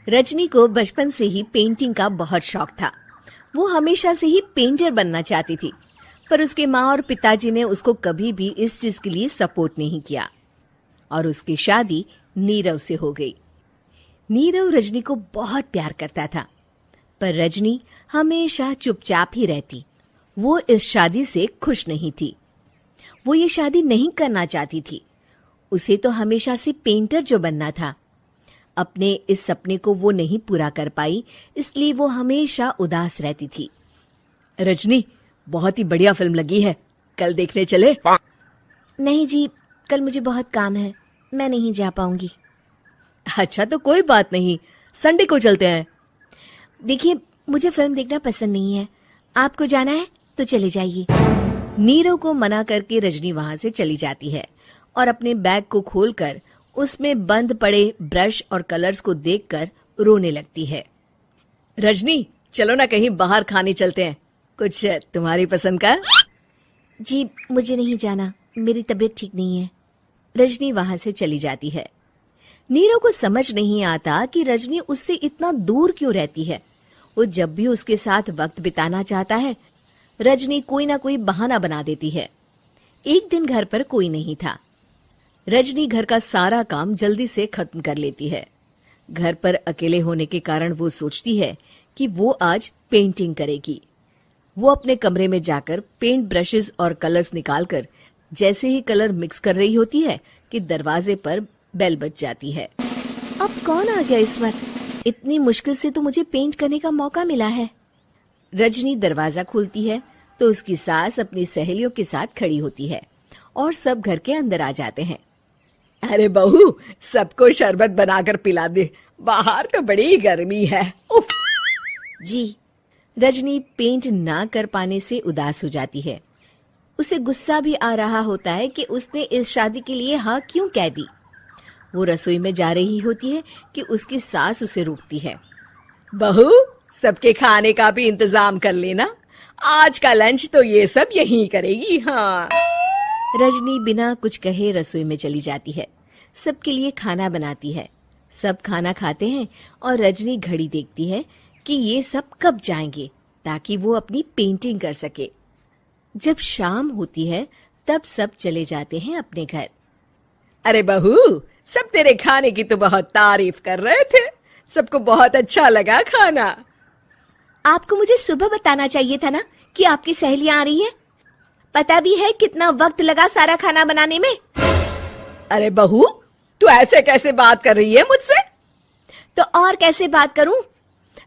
रजनी को बचपन से ही पेंटिंग का बहुत शौक था। वो हमेशा से ही पेंटर बनना चाहती थी, पर उसके माँ और पिताजी ने उसको कभी भी इस चीज के लिए सपोर्ट नहीं किया और उसकी शादी नीरव से हो गई। नीरव रजनी को बहुत प्यार करता था, पर रजनी हमेशा चुपचाप ही रहती। वो इस शादी से खुश नहीं थी। वो ये शादी नहीं करना चाहती थी। उसे तो हमेशा से पेंटर जो बनना था। अपने इस सपने को वो नहीं पूरा कर पाई, इसलिए वो हमेशा उदास रहती थी। रजनी, बहुत ही बढ़िया फिल्म लगी है, कल देखने चले? नहीं जी, कल मुझे बहुत काम है, मैं नहीं जा पाऊंगी। अच्छा तो कोई बात नहीं, संडे को चलते हैं। देखिए, मुझे फिल्म देखना पसंद नहीं है। आपको जाना है तो चले जाइए। नीरव को मना करके रजनी वहां से चली जाती है और अपने बैग को खोलकर उसमें बंद पड़े ब्रश और कलर्स को देखकर रोने लगती है। रजनी, चलो ना कहीं बाहर खाने चलते हैं, कुछ तुम्हारी पसंद का। जी, मुझे नहीं जाना, मेरी तबीयत ठीक नहीं है। रजनी वहां से चली जाती है। नीरव को समझ नहीं आता कि रजनी उससे इतना दूर क्यों रहती है। वो जब भी उसके साथ वक्त बिताना चाहता है, रजनी कोई ना कोई बहाना बना देती है। एक दिन घर पर कोई नहीं था। रजनी घर का सारा काम जल्दी से खत्म कर लेती है। घर पर अकेले होने के कारण वो सोचती है कि वो आज पेंटिंग करेगी। वो अपने कमरे में जाकर पेंट ब्रशेस और कलर्स निकालकर जैसे ही कलर मिक्स कर रही होती है कि दरवाजे पर बेल बज जाती है। अब कौन आ गया इस वक्त? इतनी मुश्किल से तो मुझे पेंट करने का मौका मिला है। रजनी दरवाजा खोलती है तो उसकी सास अपनी सहेलियों के साथ खड़ी होती है और सब घर के अंदर आ जाते हैं। अरे बहू, सबको शरबत बनाकर पिला दे, बाहर तो बड़ी गर्मी है। उफ। जी। रजनी पेंट ना कर पाने से उदास हो जाती है। उसे गुस्सा भी आ रहा होता है कि उसने इस शादी के लिए हाँ क्यों कह दी। वो रसोई में जा रही होती है कि उसकी सास उसे रोकती है। बहू, सबके खाने का भी इंतजाम कर लेना, आज का लंच तो ये सब यहीं करेगी। हाँ। रजनी बिना कुछ कहे रसोई में चली जाती है। सबके लिए खाना बनाती है। सब खाना खाते हैं और रजनी घड़ी देखती है कि ये सब कब जाएंगे ताकि वो अपनी पेंटिंग कर सके। जब शाम होती है तब सब चले जाते हैं अपने घर। अरे बहू, सब तेरे खाने की तो बहुत तारीफ कर रहे थे, सबको बहुत अच्छा लगा खाना। आपको मुझे सुबह बताना चाहिए था ना कि आपकी सहेलियां आ रही हैं। पता भी है कितना वक्त लगा सारा खाना बनाने में। अरे बहू, तू ऐसे कैसे बात कर रही है मुझसे? तो और कैसे बात करूं?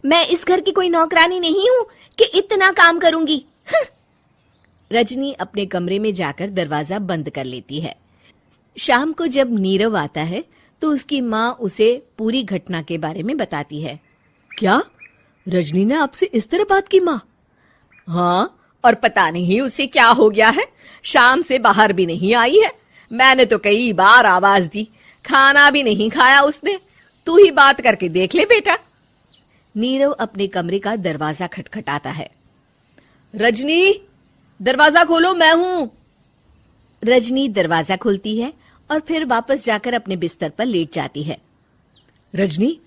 मैं इस घर की कोई नौकरानी नहीं हूं कि इतना काम करूंगी। रजनी अपने कमरे में जाकर दरवाजा बंद कर लेती है। शाम को जब नीरव आता है तो उसकी माँ उसे पूरी घटना के बारे में बताती है। क्या रजनी ने आपसे इस तरह बात की माँ? हाँ, और पता नहीं उसे क्या हो गया है, शाम से बाहर भी नहीं आई है। मैंने तो कई बार आवाज दी, खाना भी नहीं खाया उसने। तू ही बात करके देख ले बेटा। नीरव अपने कमरे का दरवाजा खटखटाता है। रजनी, दरवाजा खोलो, मैं हूं। रजनी दरवाजा खोलती है और फिर वापस जाकर अपने बिस्तर पर लेट जाती है। रजनी,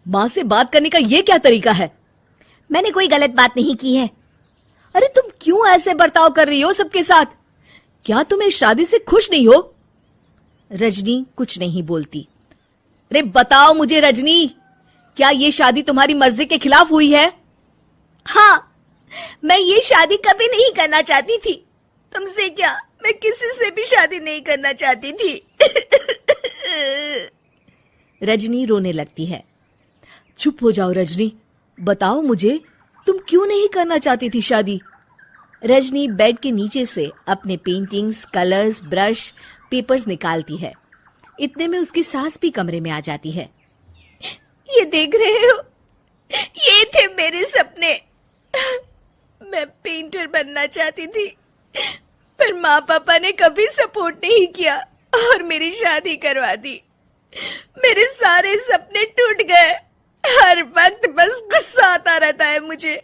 माँ से बात करने का ये क्या तरीका है? मैंने कोई गलत बात नहीं की है। अरे तुम क्यों ऐसे बर्ताव कर रही हो सबके साथ? क्या तुम इस शादी से खुश नहीं हो? रजनी कुछ नहीं बोलती। अरे बताओ मुझे रजनी, क्या ये शादी तुम्हारी मर्जी के खिलाफ हुई है? हाँ, मैं ये शादी कभी नहीं करना चाहती थी। तुमसे क्या, मैं किसी से भी शादी नहीं करना चाहती थी। रजनी रोने लगती है। चुप हो जाओ रजनी, बताओ मुझे, तुम क्यों नहीं करना चाहती थी शादी? रजनी बेड के नीचे से अपने पेंटिंग्स, कलर्स, ब्रश, पेपर्स निकालती है। इतने में उसकी सास भी कमरे में आ जाती है। ये देख रहे हो, ये थे मेरे सपने। मैं पेंटर बनना चाहती थी, पर माँ पापा ने कभी सपोर्ट नहीं किया और मेरी शादी करवा दी। मेरे सारे सपने टूट गए। हर वक्त बस गुस्सा आता रहता है मुझे।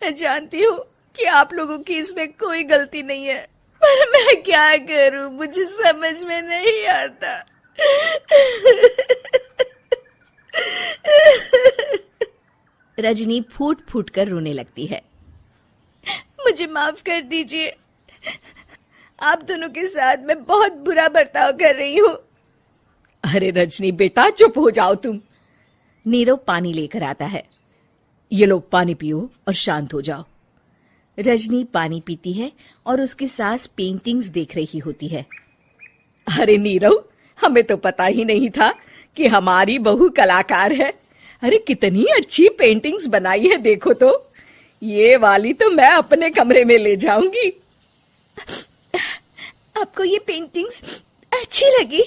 मैं जानती हूँ कि आप लोगों की इसमें कोई गलती नहीं है, पर मैं क्या करूं, मुझे समझ में नहीं आता। रजनी फूट फूट कर रोने लगती है। मुझे माफ कर दीजिए, आप दोनों के साथ मैं बहुत बुरा बर्ताव कर रही हूँ। अरे रजनी बेटा चुप हो जाओ तुम। नीरव पानी लेकर आता है। ये लो पानी पियो और शांत हो जाओ। रजनी पानी पीती है और उसकी सास पेंटिंग्स देख रही होती है। अरे नीरव, हमें तो पता ही नहीं था कि हमारी बहू कलाकार है। अरे कितनी अच्छी पेंटिंग्स बनाई है, देखो तो। ये वाली तो मैं अपने कमरे में ले जाऊंगी। आपको ये पेंटिंग्स अच्छी लगी?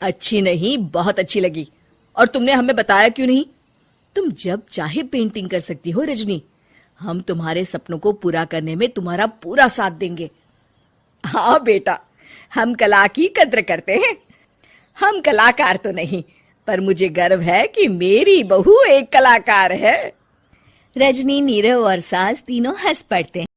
अच्छी नहीं, बहुत अच्छी लगी। और तुमने हमें बताया क्यों नहीं? तुम जब चाहे पेंटिंग कर सकती हो रजनी। हम तुम्हारे सपनों को पूरा करने में तुम्हारा पूरा साथ देंगे। हाँ बेटा, हम कला की कद्र करते हैं। हम कलाकार तो नहीं, पर मुझे गर्व है कि मेरी बहू एक कलाकार है। रजनी, नीरव और सास तीनों हंस पड़ते हैं।